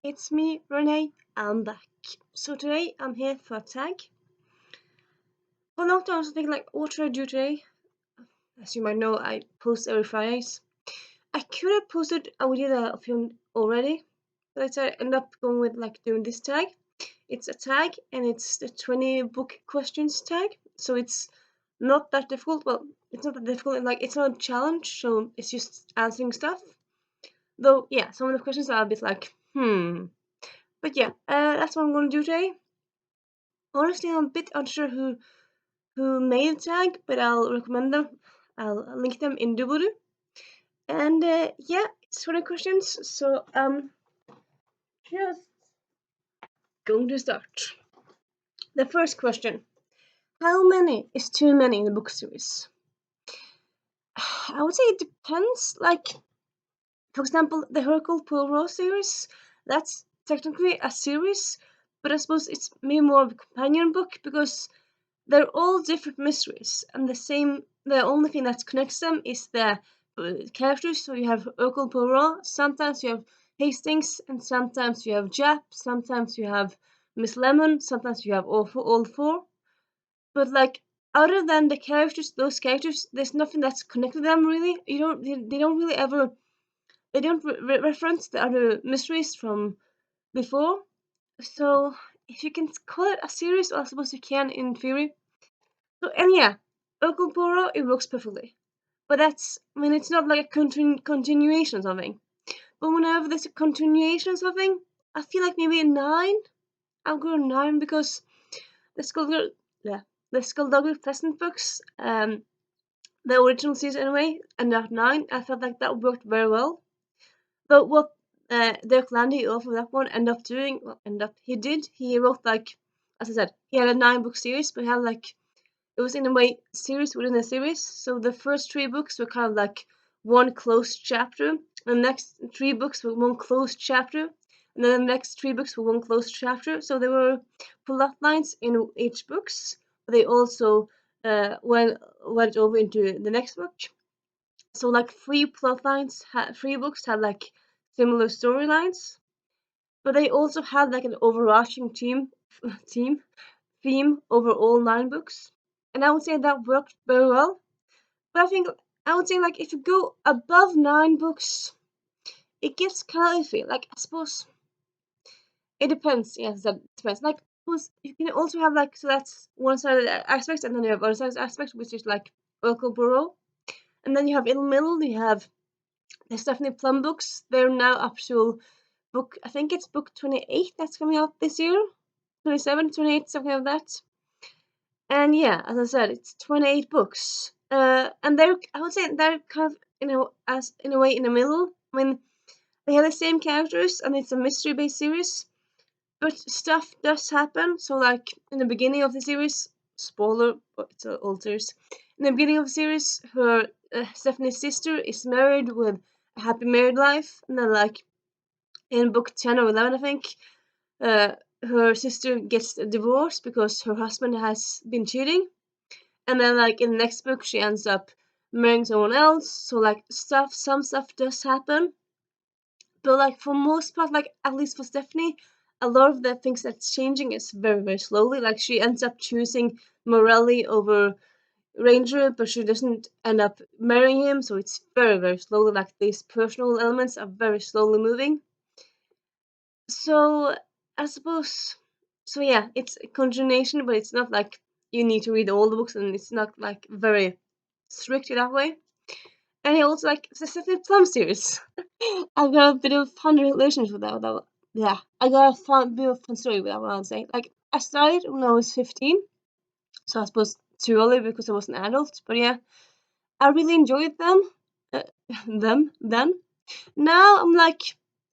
it's me, Renee. I'm back. So today I'm here for a tag. For a long time I was thinking like, what should I do today? As you might know, I post every Fridays. I could have posted a video of him already, but I ended up going with like doing this tag. It's a tag and it's the 20 book questions tag. So it's not that difficult. Well, it's not that difficult. Like it's not a challenge, so it's just answering stuff. Though, yeah, some of the questions are a bit like, But yeah, that's what I'm gonna do today. Honestly, I'm a bit unsure who made the tag, but I'll recommend them. I'll link them in the video. And yeah, it's 20 questions, so just going to start. The first question: how many is too many in the book series? I would say it depends. Like, for example, the Hercule Poirot series. That's technically a series, but I suppose it's maybe more of a companion book because they're all different mysteries, and the only thing that connects them is the characters. So you have Hercule Poirot, sometimes you have Hastings, and sometimes you have Jap, sometimes you have Miss Lemon, sometimes you have all four. But like, other than those characters, there's nothing that's connected them really. They don't really ever, they don't reference the other mysteries from before. So if you can call it a series, well, I suppose you can in theory. So, and yeah, Uncle Poro, it works perfectly. But it's not like a continuation or something. But whenever there's a continuation or something, I feel like maybe a 9. I'll go 9 because the the Skullduggery Pleasant books, the original series anyway, and that 9, I felt like that worked very well. But what Dirk Landy, author of that one, he wrote like, as I said, he had a 9-book series, but he had like, it was in a way series within a series. So the first 3 books were kind of like one closed chapter, and the next 3 books were one closed chapter, and then the next 3 books were one closed chapter. So there were plot lines in each books, but they also went over into the next book. So like 3 plot lines, 3 books had like similar storylines, but they also had like an overarching theme over all 9 books. And I would say that worked very well. But I would say like if you go above 9 books, it gets kind of iffy. Like I suppose it depends. Yes, that depends. Like you can also have like, so that's one side of the aspect, and then you have other side of the aspect, which is like Urkel Burrow. And then you have in the middle, you have the Stephanie Plum books. They're now up to book, I think it's book 28 that's coming out this year. 27, 28, something like that. And yeah, as I said, it's 28 books. And I would say they're kind of, in a way in the middle. I mean, they have the same characters and it's a mystery-based series, but stuff does happen. So like in the beginning of the series, spoiler, but it's an old series. In the beginning of the series, Stephanie's sister is married with a happy married life, and then like in book 10 or 11, I think, her sister gets divorced because her husband has been cheating. And then like in the next book she ends up marrying someone else. So like some stuff does happen. But like for most part, like at least for Stephanie, a lot of the things that's changing is very, very slowly. Like she ends up choosing Morelli over Ranger, but she doesn't end up marrying him, so it's very, very slowly. Like these personal elements are very slowly moving. So I suppose, so yeah, it's a continuation, but it's not like you need to read all the books, and it's not like very strict in that way. And I also like the Stephanie Plum series. I got a bit of fun relationship with that. Yeah, I got a bit of fun story with that one. I'll say, like, I started when I was 15, so I suppose too early because I was an adult. But yeah, I really enjoyed them. Uh, them then. Now I'm like,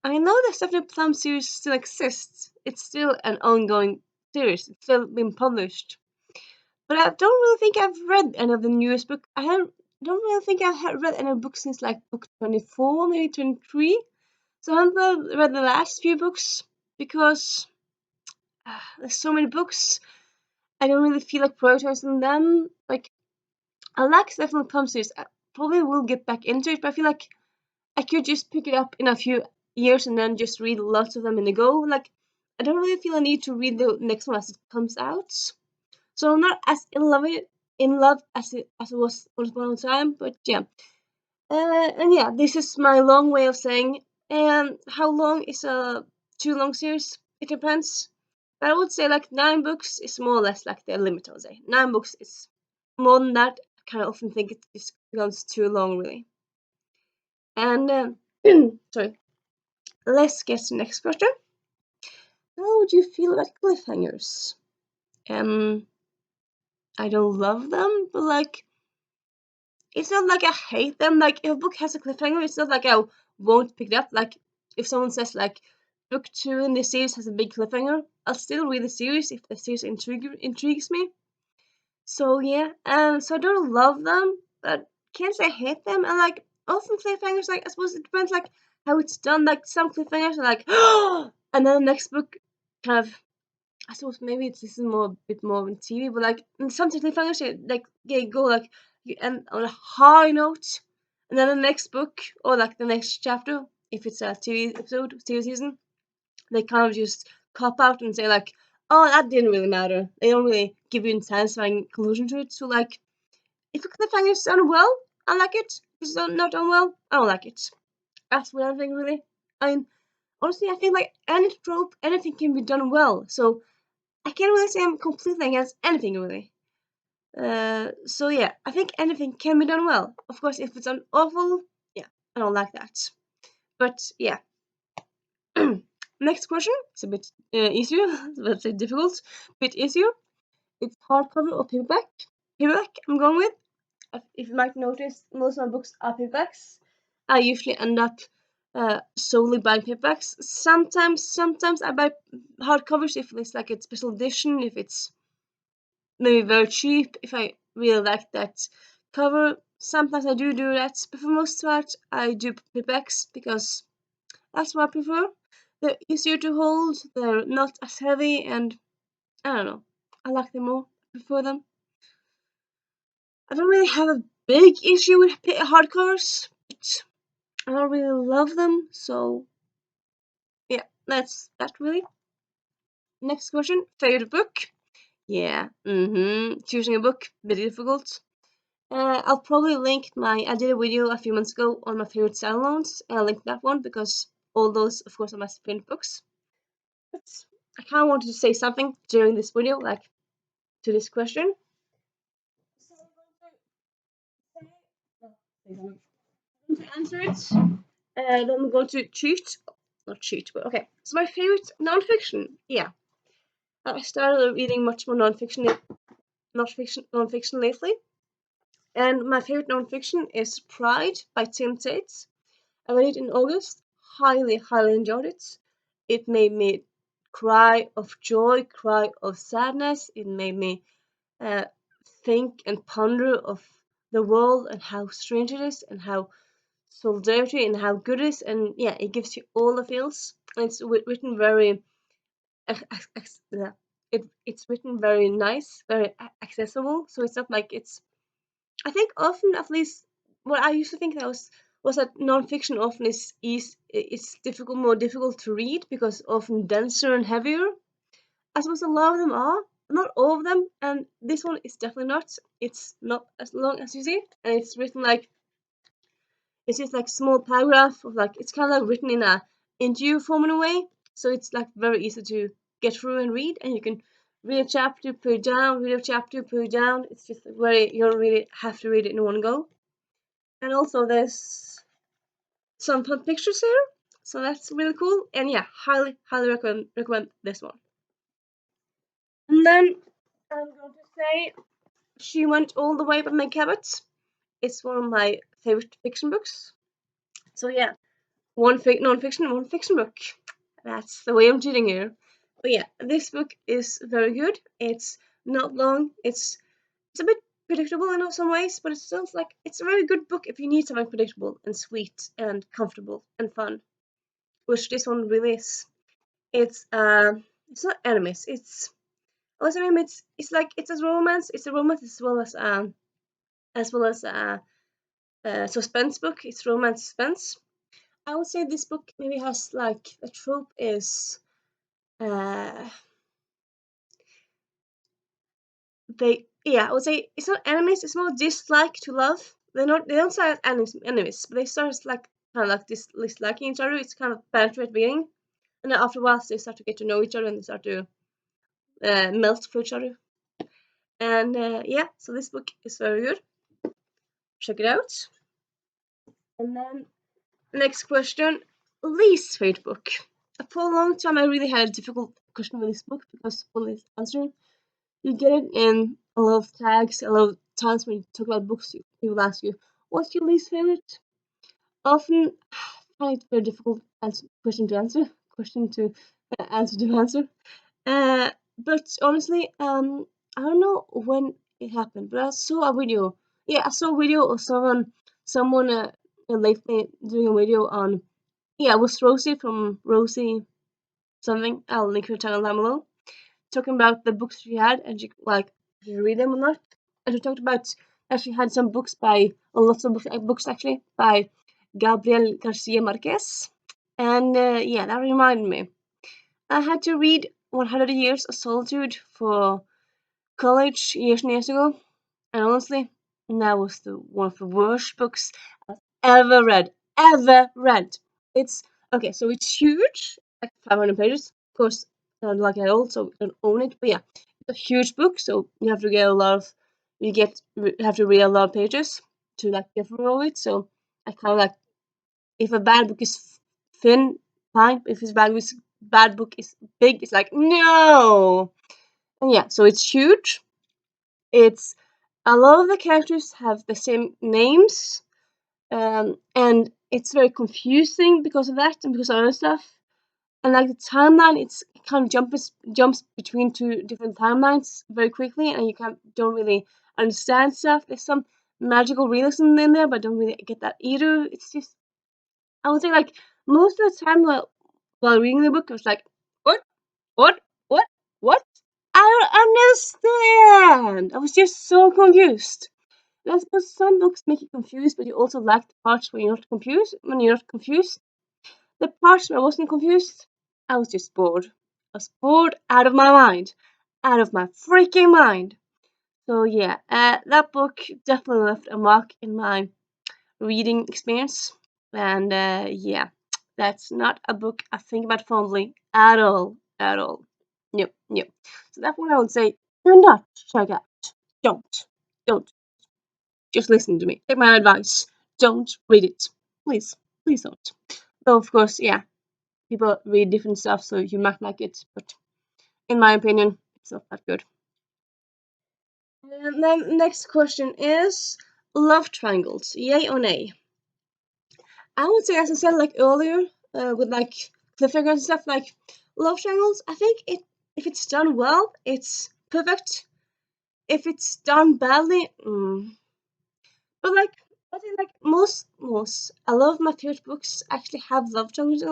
I know the Stephanie Plum series still exists. It's still an ongoing series. It's still been published. But I don't really think I've read any of the newest book. Don't really think I have read any books since like book 24, maybe 23. So I haven't read the last few books because there's so many books. I don't really feel like prioritizing them. Like, I like Stephanie Plum series. I probably will get back into it, but I feel like I could just pick it up in a few years and then just read lots of them in a go. Like, I don't really feel a need to read the next one as it comes out. So I'm not as in love as it was once upon a time, but yeah. And yeah, this is my long way of saying, how long is a too long series? It depends. But I would say like 9 books is more or less like the limit. I would say 9 books is more than that. I kind of often think it just becomes too long, really. And sorry, let's get to the next question. How would you feel about cliffhangers? I don't love them, but like, it's not like I hate them. Like, if a book has a cliffhanger, it's not like I won't pick it up. Like, if someone says like book 2 in this series has a big cliffhanger, I'll still read the series if the series intrigues me. So yeah, so I don't love them, but can't say I hate them. And like, often cliffhangers, like, I suppose it depends like how it's done. Like, some cliffhangers are like, and then the next book kind of, I suppose maybe this is more a bit more on TV, but like in some cliffhangers, like they go like you end on a high note, and then the next book or like the next chapter, if it's a TV episode, TV season, they kind of just cop out and say like, "Oh, that didn't really matter." They don't really give you a satisfying conclusion to it. So like, if a cliffhanger is done well, I like it. If it's not done well, I don't like it. That's what I think, really. I mean, honestly, I feel like any trope, anything can be done well. So I can't really say I'm completely against anything, really. So yeah, I think anything can be done well. Of course, if it's done awful, yeah, I don't like that. But yeah. Next question. It's a bit easier, let's say difficult, bit easier. It's hardcover or paperback. Paperback, I'm going with. If you might notice, most of my books are paperbacks. I usually end up solely buying paperbacks. Sometimes I buy hardcovers if it's like a special edition, if it's maybe very cheap, if I really like that cover. Sometimes I do that, but for most part, I do paperbacks because that's what I prefer. They're easier to hold, they're not as heavy, and I don't know, I like them more, I prefer them. I don't really have a big issue with hardcovers, but I don't really love them, so yeah, that's that really. Next question, favorite book? Yeah, choosing a book, very difficult. I'll probably link I did a video a few months ago on my favorite standalones, and I'll link that one because all those, of course, are my favorite books. But I kind of wanted to say something during this video, like, to this question. So I'm going to answer it, and I'm going to cheat. Not cheat, but okay. So my favorite nonfiction, yeah. I started reading much more nonfiction lately, and my favorite nonfiction is Pride by Tim Tate. I read it in August. Highly enjoyed it. It made me cry of joy, cry of sadness. It made me uh, think and ponder of the world and how strange it is and how solidarity and how good it is. And yeah, it gives you all the feels. And it's written very, it's written very nice, very accessible. So it's not like it's. I think often, at least, what I used to think that was that nonfiction often is it's more difficult to read because often denser and heavier. I suppose a lot of them are, not all of them, and this one is definitely not. It's not as long as you see, and it's written like it's just like small paragraph of like it's kind of like written in a interview form in a way, so it's like very easy to get through and read, and you can read a chapter, put it down, read a chapter, put it down. It's just very you don't really have to read it in one go. And also there's some fun pictures here, so that's really cool. And yeah, highly recommend this one. And then I'm going to say She Went All the Way by Meg Cabot. It's one of my favorite fiction books. So yeah, one non-fiction, one fiction book. That's the way I'm cheating here. But yeah, this book is very good. It's not long. It's a bit predictable in some ways, but it's still like it's a very good book if you need something predictable and sweet and comfortable and fun, which this one really is. It's not enemies. Also, I mean, it's like it's a romance. It's a romance as well as suspense book. It's romance suspense. I would say this book maybe has like the trope is uh I would say it's not enemies, it's more dislike to love. They don't start as enemies, but they start as like kind of like disliking each other. It's kind of banter at the beginning, and then after a while they start to get to know each other and they start to melt for each other. And so this book is very good. Check it out. And then next question, least favorite book. For a long time I really had a difficult question with this book because when it's answering, you get it in a lot of tags, a lot of times when you talk about books, people ask you, what's your least favorite? Often, I find it very difficult question to answer, to answer. But honestly, I don't know when it happened, but I saw a video. Yeah, I saw a video of someone lately doing a video on. Yeah, it was Rosie from Rosie something. I'll link her channel down below. Talking about the books she had, and she like, did you read them or not? And she talked about that she had some books by, lots of books actually, by Gabriel Garcia Marquez. And yeah, that reminded me. I had to read 100 Years of Solitude for college years and years ago, and honestly, that was one of the worst books I've ever read. Ever read. It's okay, so it's huge, like 500 pages. Of course, I don't like it at all, so I don't own it. But yeah, it's a huge book, so you have to get a lot of, have to read a lot of pages to like get through all of it. So I kind of like, if a bad book is thin, fine. If it's bad book is big, it's like no. And yeah, so it's huge. It's a lot of the characters have the same names, and it's very confusing because of that and because of other stuff. And like the timeline, it's kind of jumps between two different timelines very quickly, and you don't really understand stuff. There's some magical realism in there, but I don't really get that either. It's just, I would say like most of the time while reading the book, I was like, what, what, what, what? I don't understand. I was just so confused. That's because some books make you confused, but you also like the parts where you're not confused. When you're not confused, the parts where I wasn't confused, I was just bored. I was bored out of my mind, out of my freaking mind. So yeah, that book definitely left a mark in my reading experience, and yeah, that's not a book I think about fondly at all, at all. Yep, yep. So that's what I would say. Do not check out. Don't, don't. Just listen to me. Take my advice. Don't read it. Please. Please don't. Though, of course, yeah, people read different stuff, so you might like it, but in my opinion, it's not that good. And then next question is love triangles, yay or nay? I would say, as I said like earlier, with like cliffhangers and stuff, like love triangles, I think if it's done well, it's perfect. If it's done badly, but like, I think like most a lot of my favorite books actually have love triangles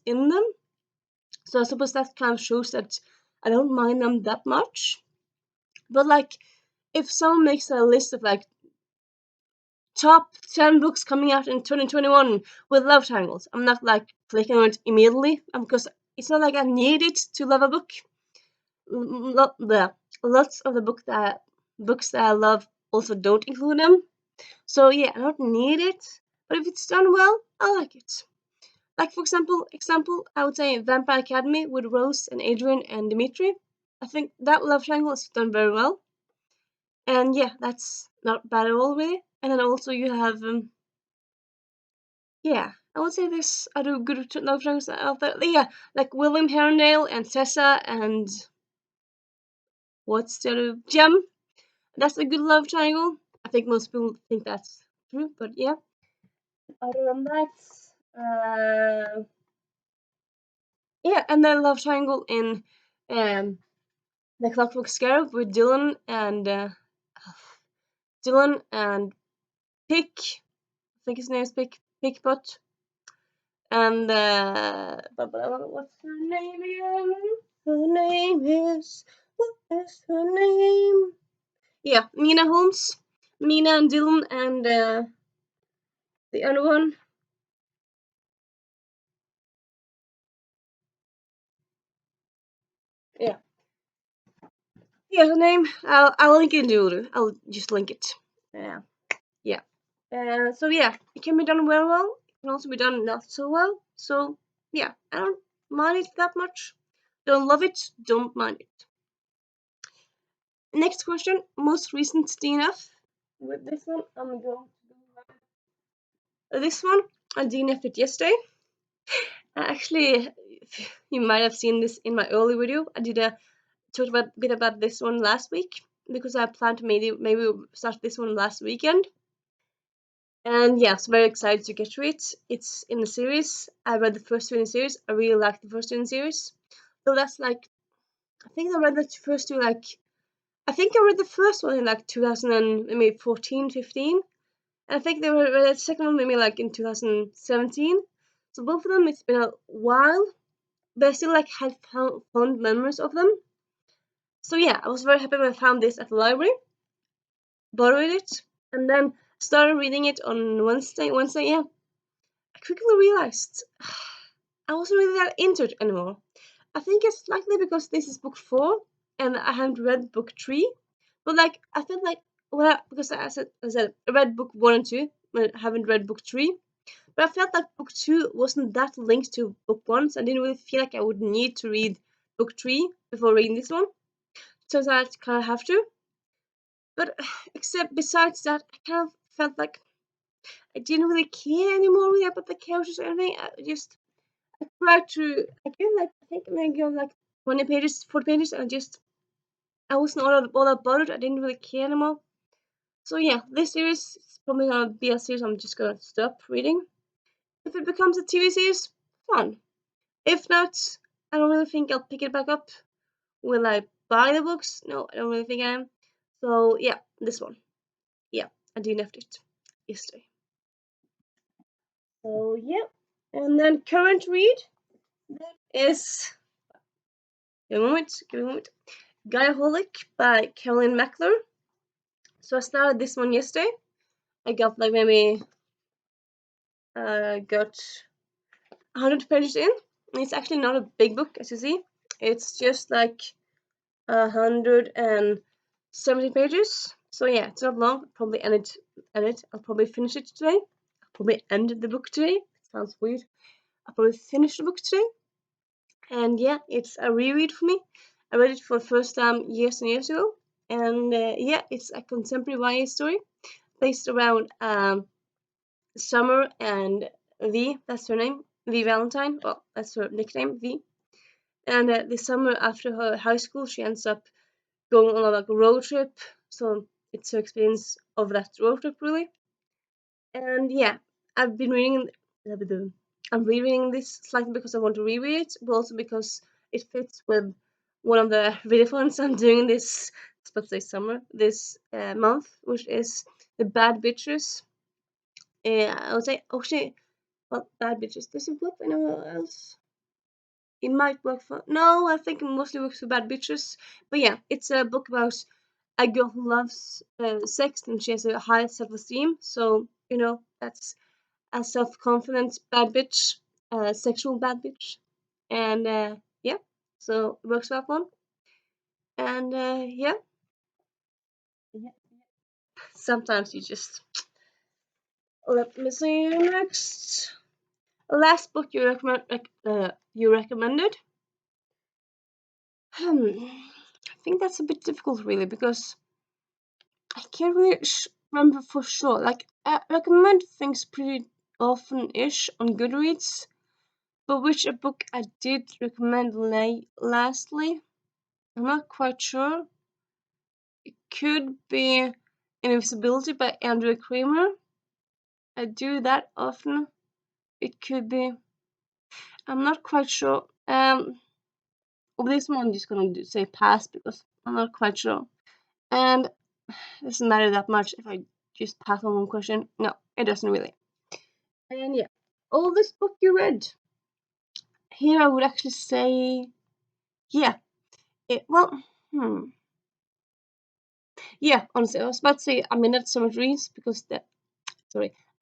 in them. So I suppose that kind of shows that I don't mind them that much. But like, if someone makes a list of like top 10 books coming out in 2021 with love triangles, I'm not like clicking on it immediately because it's not like I need it to love a book. Lots of the books that I love also don't include them. So yeah, I don't need it, but if it's done well, I like it. Like for example, I would say Vampire Academy with Rose and Adrian and Dimitri. I think that love triangle is done very well, and yeah, that's not bad at all really. And then also you have yeah, I would say there's other good love triangles out there. Yeah, like William Herondale and Tessa and what's the other Gem. That's a good love triangle. I think most people think that's true, but yeah. Other than that, yeah, and then love triangle in um the Clockwork Scarab with Dylan and Pick. I think his name is Pickpot. And what's her name again? Her name is, what is her name? Yeah, Mina Holmes. Mina and Dylan and the other one. Yeah. Yeah, the name. I'll link it in the order. I'll just link it. Yeah. Yeah. So yeah, it can be done very well. It can also be done not so well. So yeah, I don't mind it that much. Don't love it. Don't mind it. Next question. Most recent DNF. With this one, I'm going to do this one. I DNF'd it yesterday. Actually, you might have seen this in my early video. I did a talked a bit about this one last week because I planned to maybe start this one last weekend. And yeah, so very excited to get to it. It's in the series. I read the first two in the series. I really liked the first two in the series. So that's like, I think I read the first two like, I think I read the first one in like 2014, 15. And I think they were the second one maybe like in 2017. So both of them, it's been a while, but I still like had fond memories of them. So yeah, I was very happy when I found this at the library, borrowed it, and then started reading it on Wednesday. Yeah, I quickly realized I wasn't really that into it anymore. I think it's likely because this is book 4 and I haven't read book 3. But like I felt like because I said I read book 1 and 2, but I haven't read book 3. But I felt like book 2 wasn't that linked to book 1, so I didn't really feel like I would need to read book 3 before reading this one. So I kind of have to. But except besides that, I kind of felt like I didn't really care anymore really about the characters or anything. I tried to I think maybe like 20 pages, 40 pages, and I wasn't all about it. I didn't really care anymore. So yeah, this series is probably gonna be a series I'm just gonna stop reading. If it becomes a TV series, fun. If not, I don't really think I'll pick it back up. Will I buy the books? No, I don't really think I am. So yeah, this one. Yeah, I DNF'd it yesterday. So yeah, and then current read that is give me a moment. Guyaholic by Caroline Mackler. So I started this one yesterday. I got like maybe got 100 pages in. It's actually not a big book, as you see. It's just like 170 pages. So yeah, it's not long. I'll probably end it. I'll probably finish it today. I'll probably end the book today. Sounds weird. I'll probably finish the book today. And yeah, it's a reread for me. I read it for the first time years and years ago. And yeah, it's a contemporary YA story based around Summer and V, that's her name, V Valentine. Well, that's her nickname, V. And the summer after her high school, she ends up going on like a road trip. So it's her experience of that road trip, really. And yeah, I've been reading. I'm rereading this slightly because I want to reread it, but also because it fits with one of the readathons I'm doing this, let's say summer, this month, which is the Bad Bitches. I would say, oh shit, well, Bad Bitches. Does it work for anyone else? It might work for. No, I think it mostly works for Bad Bitches. But yeah, it's a book about a girl who loves sex and she has a high self-esteem. So, that's a self-confident bad bitch, sexual bad bitch. And yeah, so it works for that one. And yeah, sometimes you just. Let me see next. Last book you recommended. I think that's a bit difficult, really, because I can't really remember for sure. Like, I recommend things pretty often-ish on Goodreads, but which a book I did recommend lastly, I'm not quite sure. It could be Invisibility by Andrew Kramer. I do that often. It could be. I'm not quite sure. This one I'm just gonna say pass because I'm not quite sure. And it doesn't matter that much if I just pass on one question. No, it doesn't really. And yeah, oldest book you read. Here I would actually say, yeah. Well, Yeah, honestly, I was about to say A Midnight Summer Dreams because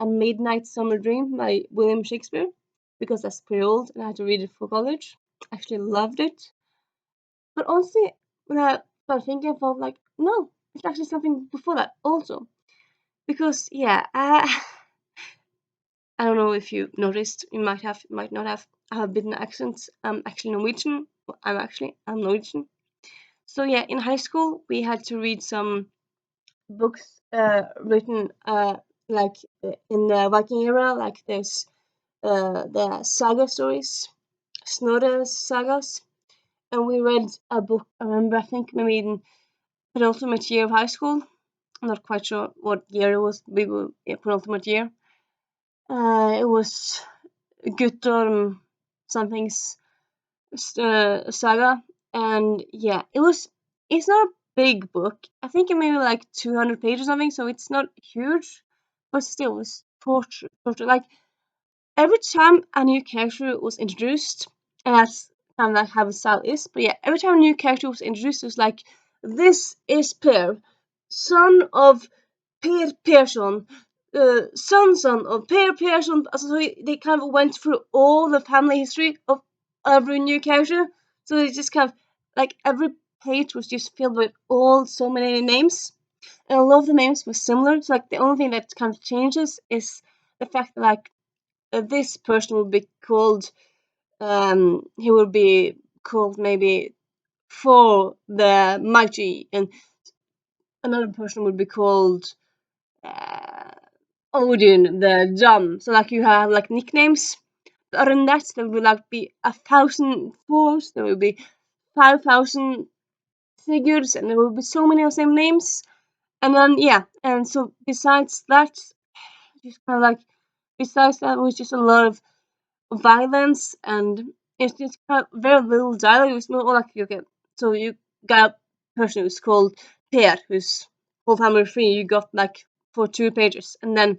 A Midnight Summer Dream by William Shakespeare, because that's pretty old and I had to read it for college. Actually loved it. But honestly, when I started thinking, I felt like, no, it's actually something before that also. Because, yeah, I don't know if you noticed, you might not have, I have a bit of an accent. I'm actually Norwegian. Well, I'm Norwegian. So, yeah, in high school, we had to read some books written like in the Viking era, like there's the saga stories, Snorre sagas, and we read a book. I remember, I think maybe in penultimate year of high school. I'm not quite sure what year it was. We were penultimate year. It was Guttorm something's saga, and yeah, it was. It's not a big book. I think it may be like 200 pages or something, so it's not huge, but still, it was torture. Like every time a new character was introduced, and that's kind of like how the style is. But yeah, every time a new character was introduced, it was like, this is Per, son of Per Persson, son of Per Persson. So they kind of went through all the family history of every new character. So they just kind of like every page was just filled with all so many names, and a lot of the names were similar. So like the only thing that kind of changes is the fact that like this person will be called. He will be called maybe for the mighty, and another person would be called uh, Odin the Dumb. So like you have like nicknames. But other than that, there will like be 1,000 Thors, there will be 5,000 Sigurds, and there will be so many of the same names. And then yeah, and so besides that, just kind of like besides that was just a lot of violence, and it's just kind of very little dialogue. It's not like okay, so you got a person who's called Per, whose whole family tree you got like for 2 pages, and then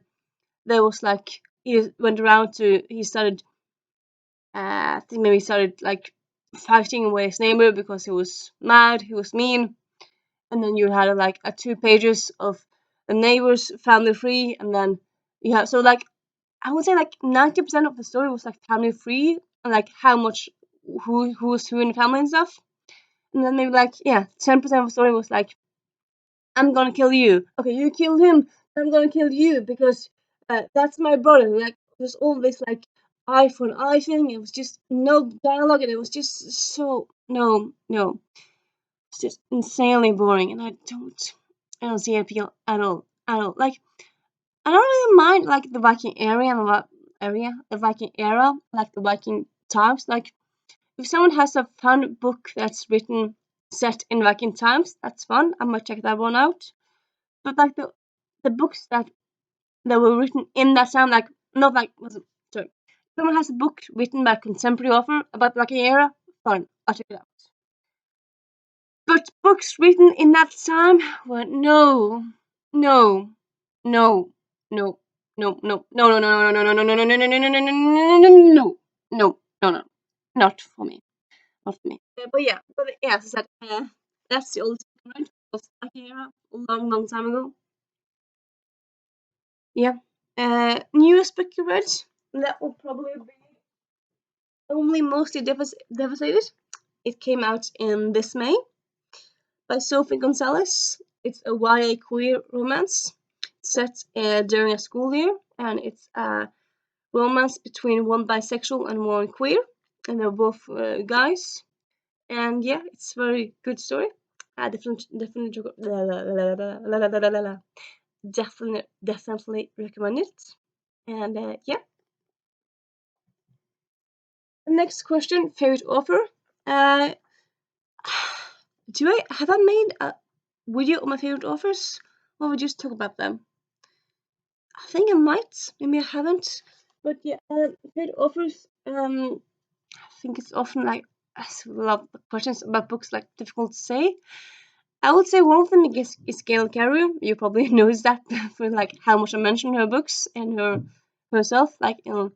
there was like he went around to he started I think maybe he started like fighting with his neighbor because he was mad, he was mean, and then you had like a 2 pages of the neighbor's family tree, and then you have so like I would say like 90% of the story was like family free and like how much who was who in the family and stuff. And then maybe like yeah, 10% of the story was like I'm gonna kill you. Okay, you kill him. I'm gonna kill you because that's my brother. Like it was all this like eye for an eye thing. It was just no dialogue, and it was just so no. It's just insanely boring, and I don't see it appeal at all. Like I don't really mind like the Viking the Viking era, like the Viking times. Like if someone has a fun book that's written set in Viking times, that's fun. I might check that one out. But like the books that were written in that time, like not like sorry, if someone has a book written by a contemporary author about Viking era, fine, I'll check it out. But books written in that time were no, no, no, no, no, no, no, no, no, no, no, no, no, no, no, no, no, no, not for me, not for me. But yeah, as I said, that's the old right? Was like a long time ago. Yeah. Newest book you read? That will probably be only mostly devastated. It came out in this May by Sophie Gonzalez. It's a YA queer romance set during a school year, and it's a romance between one bisexual and one queer, and they're both guys. And yeah, it's a very good story. I definitely recommend it. And yeah, next question: favorite author. Uh, have I made a video on my favorite authors, or we just talk about them? I think I might. Maybe I haven't. But yeah, favorite authors. I think it's often like a lot of questions about books like difficult to say. I would say one of them is Gail Carrier. You probably noticed that for like how much I mentioned her books and herself like in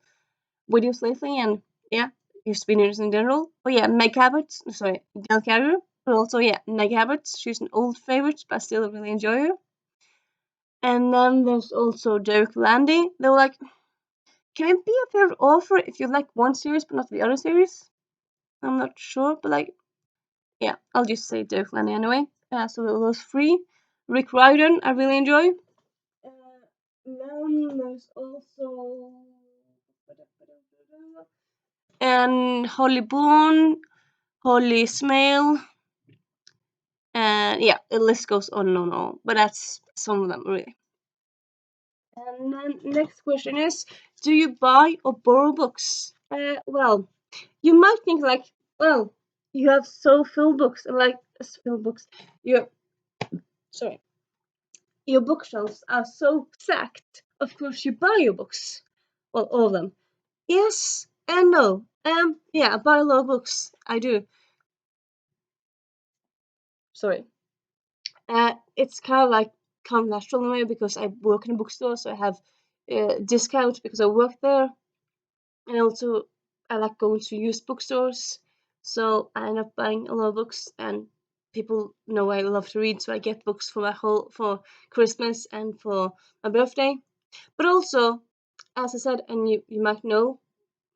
videos lately, and yeah, just videos in general. But yeah, Meg Cabot, sorry, Gail Carrier. But also, yeah, Meg Habits. She's an old favorite, but I still really enjoy her. And then there's also Derek Landy. They were like, can it be a favorite author if you like one series but not the other series? I'm not sure, but like, yeah, I'll just say Derek Landy anyway. So those three. Rick Riordan, I really enjoy. Then there's also and Holly Bourne, Holly Smale, and yeah, the list goes on and on. But that's some of them really. And then next question is, do you buy or borrow books? Well, you might think like, well, you have so few books, and like few books, your sorry, your bookshelves are so stacked. Of course, you buy your books. Well, all of them. Yes and no. Yeah, I buy a lot of books. I do. Sorry. It's kind of natural in a way because I work in a bookstore, so I have discounts because I work there, and also I like going to used bookstores, so I end up buying a lot of books. And people know I love to read, so I get books for Christmas and for my birthday. But also, as I said, and you might know,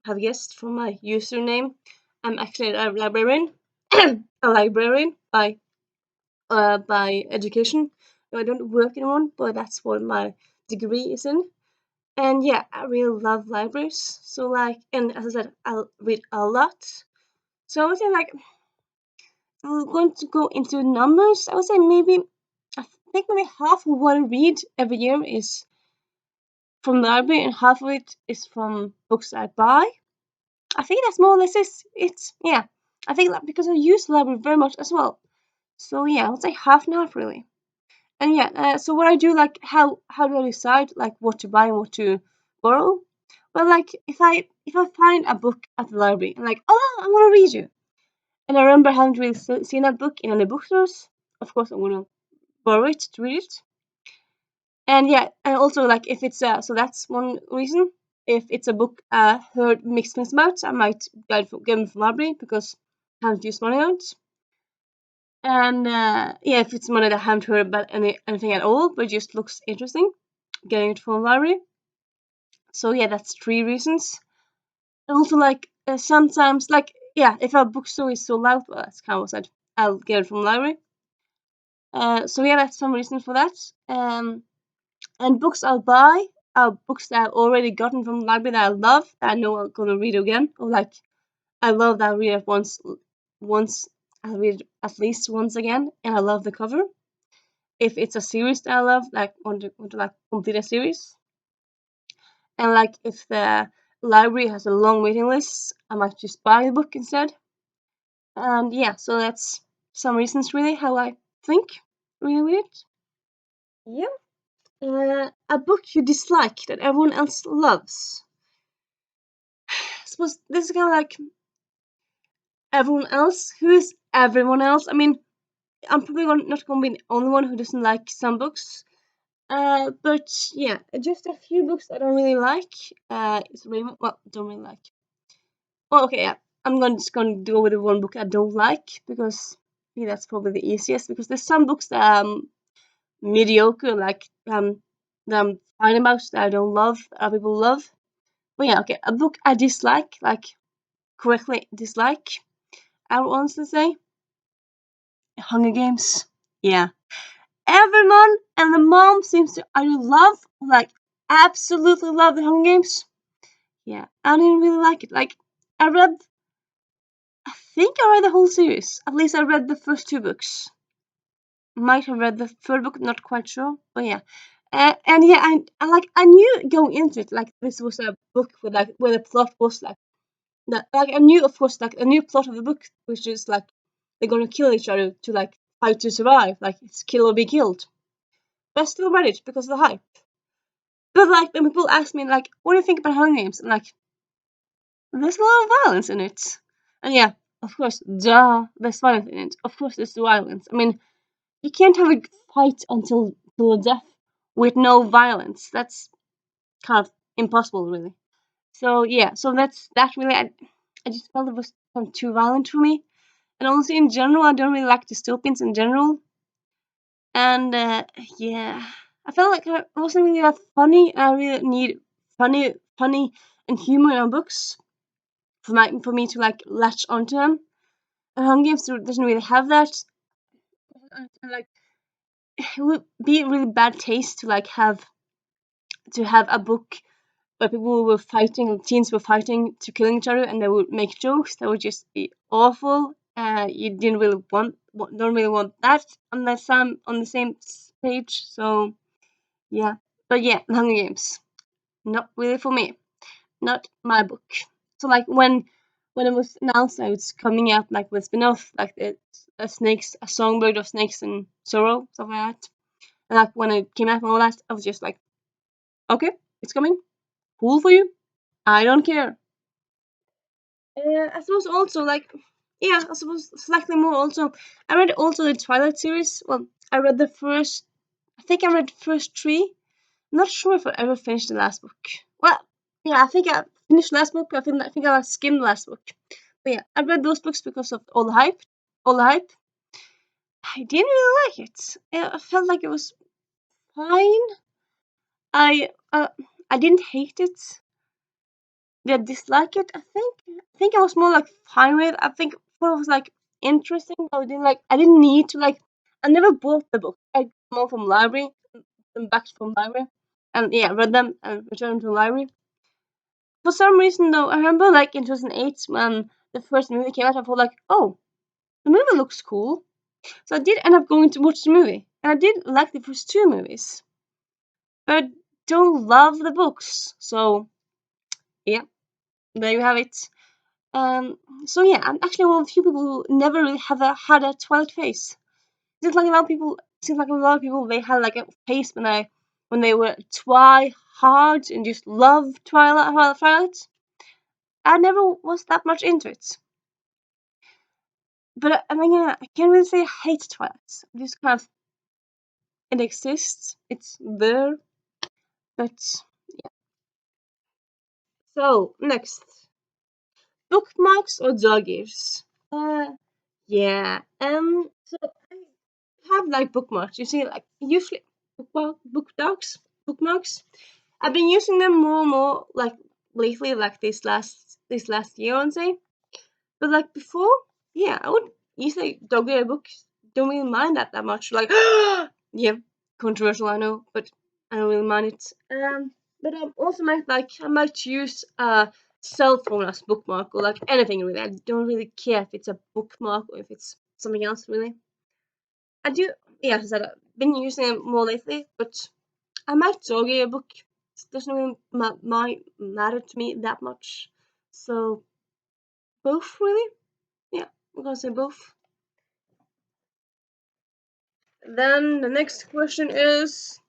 have guessed from my username, I'm actually a librarian, a librarian by education. No, I don't work in one, but that's what my degree is in. And yeah, I really love libraries. So like, and as I said, I'll read a lot. So I would say like, if I'm going to go into numbers, I would say maybe, I think maybe half of what I read every year is from the library, and half of it is from books I buy. I think that's more or less it's yeah. I think that because I use the library very much as well. So yeah, I would say half and half really. And yeah, so what I do, like, how do I decide like what to buy and what to borrow? Well, like if I find a book at the library and like, oh, I want to read you, and I remember I haven't really seen that book in any bookstores, of course I'm gonna borrow it to read it. And yeah, and also like if it's so that's one reason. If it's a book I heard mixed things about, I might get it from library because I haven't used money on it. And yeah, if it's money that I haven't heard about anything at all, but just looks interesting, getting it from the library. So yeah, that's three reasons. And also like sometimes like yeah, if a bookstore is sold out, well, that's kind of what I said. I'll get it from the library. So yeah, that's some reasons for that. And books I'll buy are books that I've already gotten from the library that I love, that I know I'm gonna read again. Or like I love that I read it once I read it at least once again, and I love the cover. If it's a series that I love, like want to like complete a series, and like if the library has a long waiting list, I might just buy the book instead. And yeah, so that's some reasons really how I think really with it. Yeah. A book you dislike that everyone else loves. I suppose this is kind of like everyone else. Who is everyone else? I mean, I'm probably not going to be the only one who doesn't like some books. But yeah, just a few books I don't really like. It's really well, don't really like. Well, okay, yeah, just going to go with the one book I don't like because I think that's probably the easiest. Because there's some books that mediocre, like that I'm fine about that I don't love, other people love. But yeah, okay, a book I dislike, like correctly dislike, I would honestly say Hunger Games. Yeah, everyone and the mom seems to either love, like absolutely love the Hunger Games. Yeah, I didn't really like it. Like I read, I think I read the whole series. At least I read the first two books. Might have read the third book, not quite sure, but yeah. And yeah, I knew going into it like this was a book with like where the plot was like that. Like I knew, of course, like a new plot of the book, which is like they're gonna kill each other to like fight to survive. Like it's kill or be killed. But I still read it because of the hype. But like when people ask me like, what do you think about Hunger Games? I'm like, there's a lot of violence in it. And yeah, of course, there's violence in it. Of course, there's violence. I mean, you can't have a fight until the death with no violence. That's kind of impossible, really. So yeah, so that's that. Really, I just felt it was kind of too violent for me. And also in general, I don't really like dystopians in general. And yeah, I felt like it wasn't really that funny. I really need funny and humor in our books for me to like latch onto them. And Hunger Games doesn't really have that. And, like, it would be really bad taste to like have a book where people were fighting, teens were fighting to killing each other, and they would make jokes. That would just be awful. You didn't really don't really want that unless I'm on the same page. So yeah, but yeah, Hunger Games, not really for me, not my book. So like when it was announced that it's coming out like with spin-off, like a songbird of snakes and sorrow, stuff like that. And like when it came out and all that, I was just like, okay, it's coming, cool for you. I don't care. I suppose also like, yeah, I suppose slightly more also. I read also the Twilight series. Well, I read the first. I think I read the first three. I'm not sure if I ever finished the last book. Well, yeah, I think I finished the last book. I think I skimmed the last book. But yeah, I read those books because of all the hype. All the hype. I didn't really like it. I felt like it was fine. I uh, I didn't hate it. Did I dislike it? I think I was more like fine with it. I think what was like interesting. I didn't need to like. I never bought the book. I got them all from library, them back from library, and yeah, read them and returned them to the library. For some reason though, I remember like in 2008 when the first movie came out, I thought like, oh, the movie looks cool. So I did end up going to watch the movie, and I did like the first two movies, but I don't love the books. So yeah, there you have it. Um, so yeah, I'm actually one of the few people who never really had a Twilight phase. Seems like a lot of people. Seems like a lot of people they had like a phase when they were hard and just loved Twilight. I never was that much into it. But I mean, yeah, I can't really say I hate Twilight. I just kind of it exists. It's there. But so next, bookmarks or dogears? Yeah. So I have like bookmarks. You see, like usually bookmarks. I've been using them more and more like lately, like this last year, I'd say. But like before, yeah, I would easily dog a book. Don't really mind that much. Like, yeah, controversial, I know, but I don't really mind it. But I also I might use a cell phone as bookmark or like anything really. I don't really care if it's a bookmark or if it's something else really. I do, yeah, as I said, I've been using it more lately, but I might dog a book. It doesn't really matter to me that much. So both really. Yeah, I'm gonna say both. Then the next question is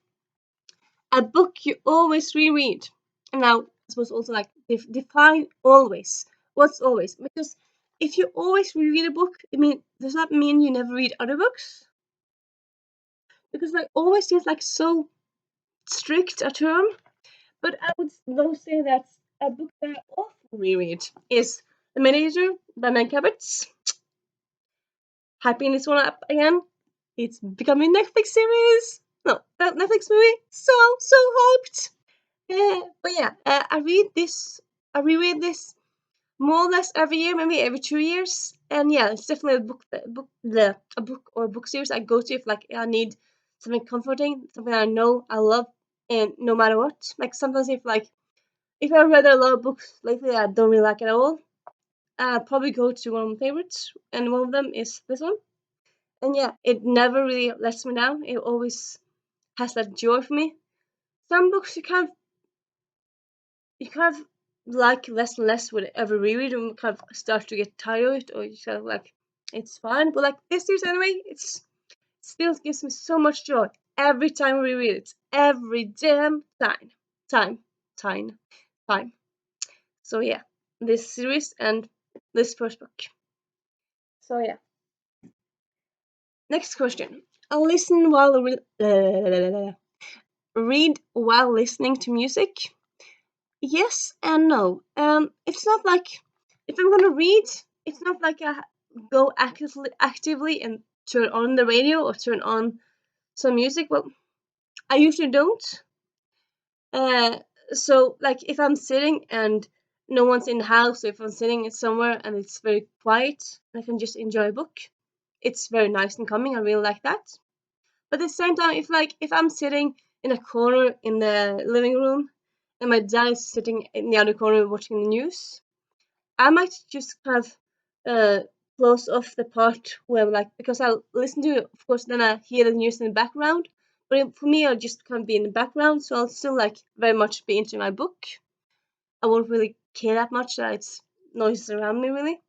a book you always reread. And now, I suppose also like define always. What's always? Because if you always reread a book, does that mean you never read other books? Because like always seems like so strict a term. But I would though say that a book that I often reread is The Mediator by Meg Cabot. Hyping this one up again. It's becoming Netflix series. No, Netflix movie. So hyped. But yeah, I reread this more or less every year, maybe every 2 years. And yeah, it's definitely a book or a book series I go to if like I need something comforting, something I know I love, and no matter what. Like sometimes if I read a lot of books lately I don't really like at all, I'll probably go to one of my favorites, and one of them is this one. And yeah, it never really lets me down. It always has that joy for me. Some books you kind of like less and less with every reread, and kind of start to get tired of it, or you kind of like it's fine. But like this series anyway, it still gives me so much joy every time I reread it. Every damn time, time, time. So yeah, this series and this first book. So yeah. Next question. I'll listen while read while listening to music. Yes and no. It's not like if I'm gonna read, it's not like go actively and turn on the radio or turn on some music. Well, I usually don't. Uh, so like if I'm sitting and no one's in the house, if I'm sitting somewhere and it's very quiet, I can just enjoy a book. It's very nice and calming. I really like that. But at the same time, if I'm sitting in a corner in the living room and my dad is sitting in the other corner watching the news, I might just kind of close off the part where like because I'll listen to it, of course, then I hear the news in the background. But for me, I'll just kind of be in the background, so I'll still like very much be into my book. I won't really care that much that it's noises around me really.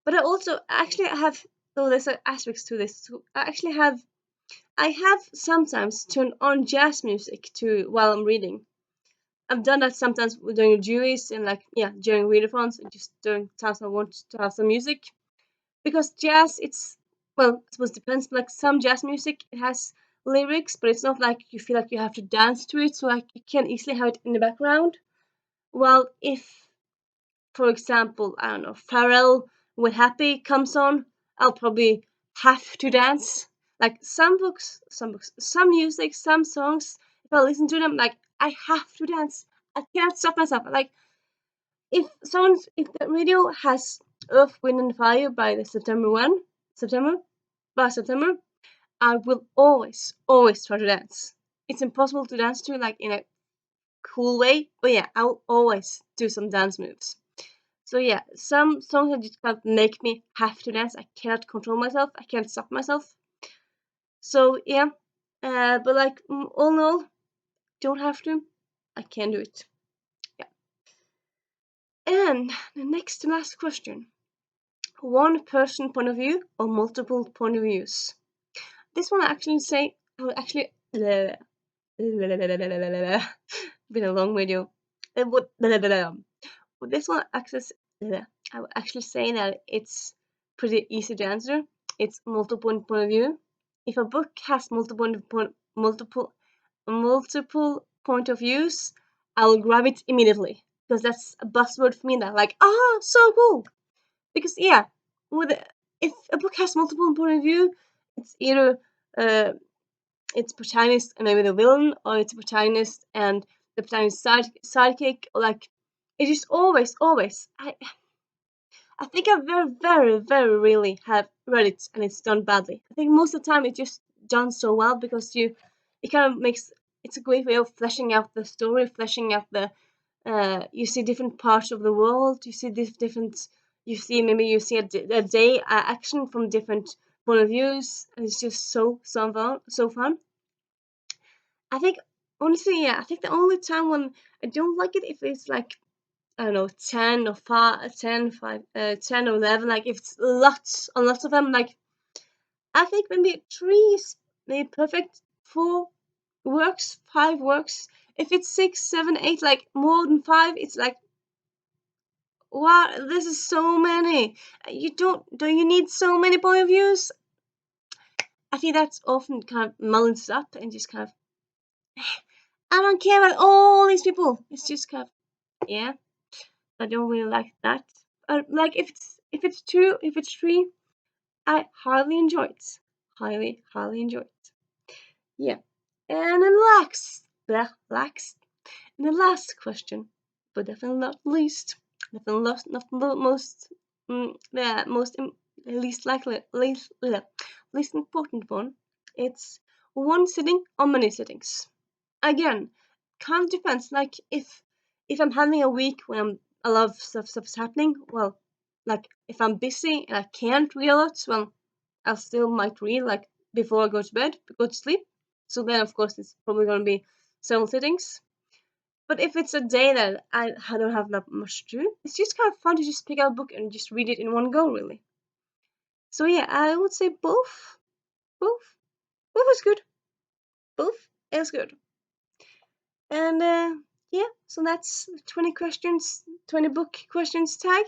But I also actually have so there's aspects to this. So I have sometimes turned on jazz music to while I'm reading. I've done that sometimes during juries and like during readathons and just during times I want to have some music because jazz it's well I suppose it depends but like some jazz music it has lyrics but it's not like you feel like you have to dance to it so like you can easily have it in the background. Well, if for example I don't know Pharrell with Happy comes on, I'll probably have to dance. Like some music, some songs, if I listen to them, like I have to dance. I cannot stop myself. Like if the radio has Earth, Wind and Fire by the September by September, I will always try to dance. It's impossible to dance to like in a cool way, but yeah, I'll always do some dance moves. So yeah, some songs that just kind of make me have to dance. I cannot control myself. I can't stop myself. So yeah, but like all in all, don't have to. I can do it. Yeah. And the next to last question: one person point of view or multiple point of views? This one I would actually been a long video. With this one access I would actually say that it's pretty easy to answer. It's multiple point of view. If a book has multiple point of views, I will grab it immediately because that's a buzzword for me. That like so cool because yeah, with if a book has multiple point of view, it's either uh its protagonist and maybe the villain, or its protagonist and the protagonist's sidekick, or like it just always. I think I very rarely have read it and it's done badly. I think most of the time it's just done so well because it kind of makes it's a great way of fleshing out the story, fleshing out the you see different parts of the world, you see different you see a day action from different point of views, and it's just so fun. I think honestly, yeah, I think the only time when I don't like it if it's like I don't know 10 or 5, 10, 5, 10 or 11, like if it's lots of them, like I think maybe 3 is maybe perfect, 4 works, 5 works. If it's 6, 7, 8, like more than 5, it's like wow, this is so many. Don't you need so many point of views? I think that's often kind of mullins up and just kind of I don't care about all these people. It's just kind of yeah. I don't really like that. Like if it's 2, if it's 3, I highly enjoy it. Highly enjoy it. Yeah. And then last, and the last question, but definitely not least, definitely not the most, least likely, least important one. It's one sitting or many sittings. Again, kind of depends. Like if I'm having a week when a lot of stuff's happening, well, like if I'm busy and I can't read a lot, well, I still might read like before I go to bed, go to sleep. So then, of course, it's probably gonna be several sittings. But if it's a day that I don't have that much to do, it's just kind of fun to just pick up a book and just read it in one go, really. So yeah, I would say both, both is good, both is good. And yeah, so that's 20 questions, 20 book questions tag.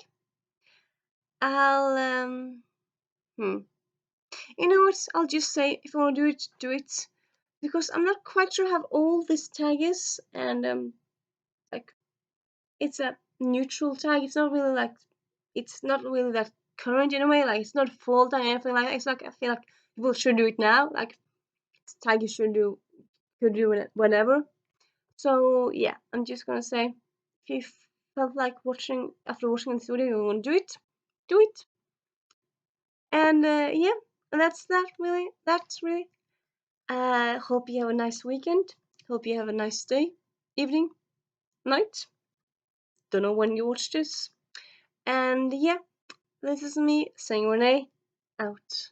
I'll you know what? I'll just say if you want to do it, do it, because I'm not quite sure how old this tag is, and like it's a neutral tag. It's not really that current in a way. Like, it's not full time or anything like that. It's like I feel like people should do it now. Like, it's tag you could do it whenever. So yeah, I'm just gonna say, if you felt like after watching this video, you want to do it. And yeah, that's that really. That's really. Hope you have a nice weekend. Hope you have a nice day, evening, night. Don't know when you watch this. And yeah, this is me saying Renee out.